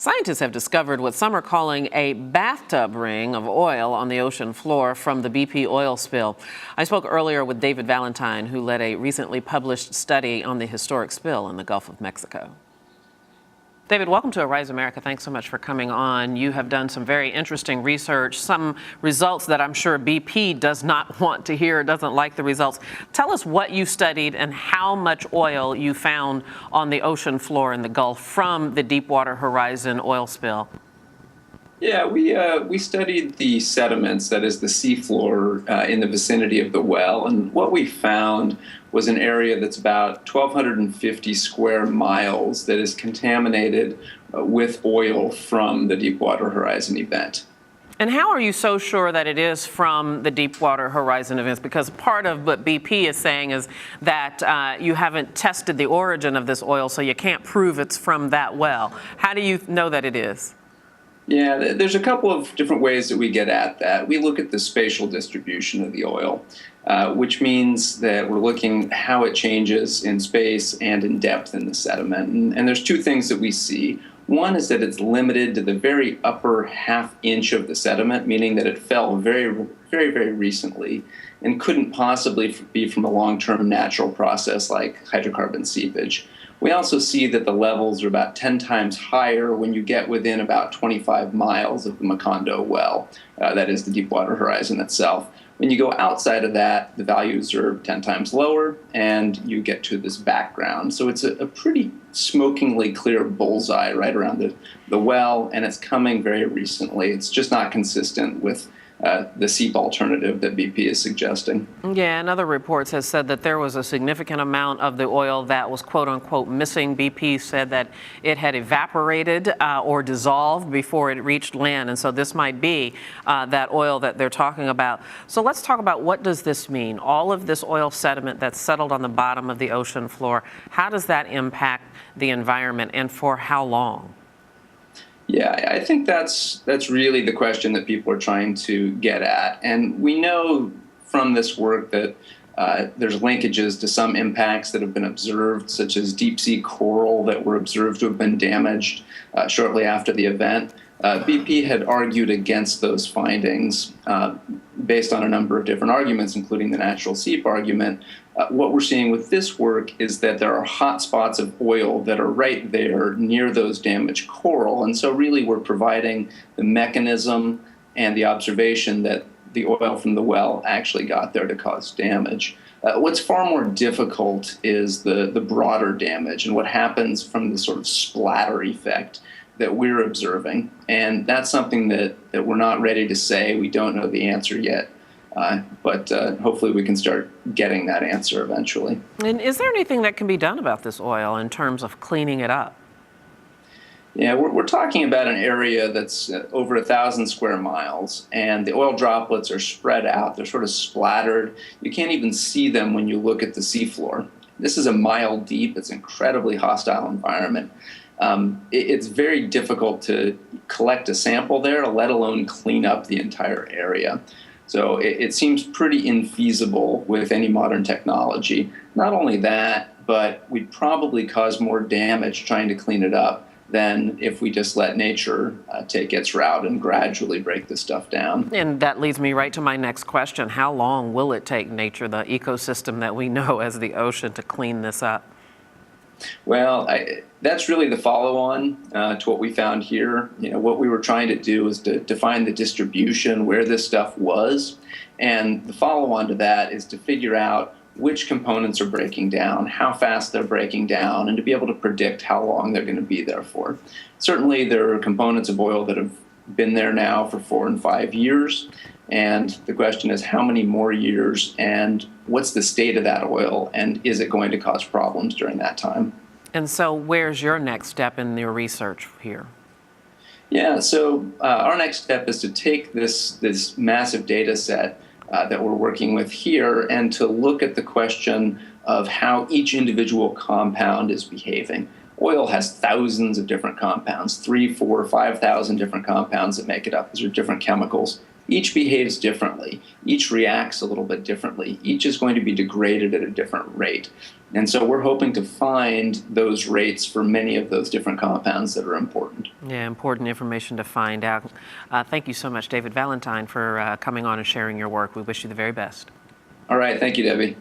Scientists have discovered what some are calling a bathtub ring of oil on the ocean floor from the BP oil spill. I spoke earlier with David Valentine, who led a recently published study on the historic spill in the Gulf of Mexico. David, welcome to Arise America. Thanks so much for coming on. You have done some very interesting research, some results that I'm sure BP does not want to hear, doesn't like the results. Tell us what you studied and how much oil you found on the ocean floor in the Gulf from the Deepwater Horizon oil spill. Yeah, we studied the sediments, that is the seafloor, in the vicinity of the well, and what we found was an area that's about 1,250 square miles that is contaminated with oil from the Deepwater Horizon event. And how are you so sure that it is from the Deepwater Horizon events? Because part of what BP is saying is that you haven't tested the origin of this oil, so you can't prove it's from that well. How do you know that it is? Yeah, there's a couple of different ways that we get at that. We look at the spatial distribution of the oil, which means that we're looking how it changes in space and in depth in the sediment. And there's two things that we see. One is that it's limited to the very upper half inch of the sediment, meaning that it fell very, very, very recently and couldn't possibly be from a long-term natural process like hydrocarbon seepage. We also see that the levels are about 10 times higher when you get within about 25 miles of the Macondo well, that is the Deepwater Horizon itself. When you go outside of that, the values are 10 times lower, and you get to this background. So it's a pretty smokingly clear bullseye right around the well, and it's coming very recently. It's just not consistent with the seep alternative that BP is suggesting. Yeah, and other reports have said that there was a significant amount of the oil that was quote unquote missing. BP said that it had evaporated or dissolved before it reached land, and so this might be that oil that they're talking about. So let's talk about, what does this mean? All of this oil sediment that's settled on the bottom of the ocean floor, how does that impact the environment, and for how long? Yeah, I think that's really the question that people are trying to get at. And we know from this work that there's linkages to some impacts that have been observed, such as deep sea coral that were observed to have been damaged shortly after the event. BP had argued against those findings based on a number of different arguments, including the natural seep argument. What we're seeing with this work is that there are hot spots of oil that are right there near those damaged coral. And so really we're providing the mechanism and the observation that the oil from the well actually got there to cause damage. What's far more difficult is the broader damage and what happens from the sort of splatter effect that we're observing. And that's something that we're not ready to say. We don't know the answer yet. But hopefully we can start getting that answer eventually. And is there anything that can be done about this oil in terms of cleaning it up? Yeah, we're talking about an area that's over 1,000 square miles, and the oil droplets are spread out. They're sort of splattered. You can't even see them when you look at the seafloor. This is a mile deep. It's an incredibly hostile environment. It's very difficult to collect a sample there, let alone clean up the entire area. So it seems pretty infeasible with any modern technology. Not only that, but we'd probably cause more damage trying to clean it up than if we just let nature take its route and gradually break this stuff down. And that leads me right to my next question. How long will it take nature, the ecosystem that we know as the ocean, to clean this up? Well, that's really the follow-on to what we found here. What we were trying to do is to define the distribution where this stuff was, and the follow-on to that is to figure out which components are breaking down, how fast they're breaking down, and to be able to predict how long they're going to be there for. Certainly, there are components of oil that have been there now for 4 and 5 years, and the question is how many more years, and what's the state of that oil, and is it going to cause problems during that time? And so where's your next step in your research here? Yeah, so our next step is to take this massive data set that we're working with here and to look at the question of how each individual compound is behaving. Oil has thousands of different compounds, 3,000, 4,000, 5,000 different compounds that make it up. These are different chemicals. each behaves differently. Each reacts a little bit differently. Each is going to be degraded at a different rate. And so we're hoping to find those rates for many of those different compounds that are important. Yeah, important information to find out. Thank you so much, David Valentine, for coming on and sharing your work. We wish you the very best. All right. Thank you, Debbie.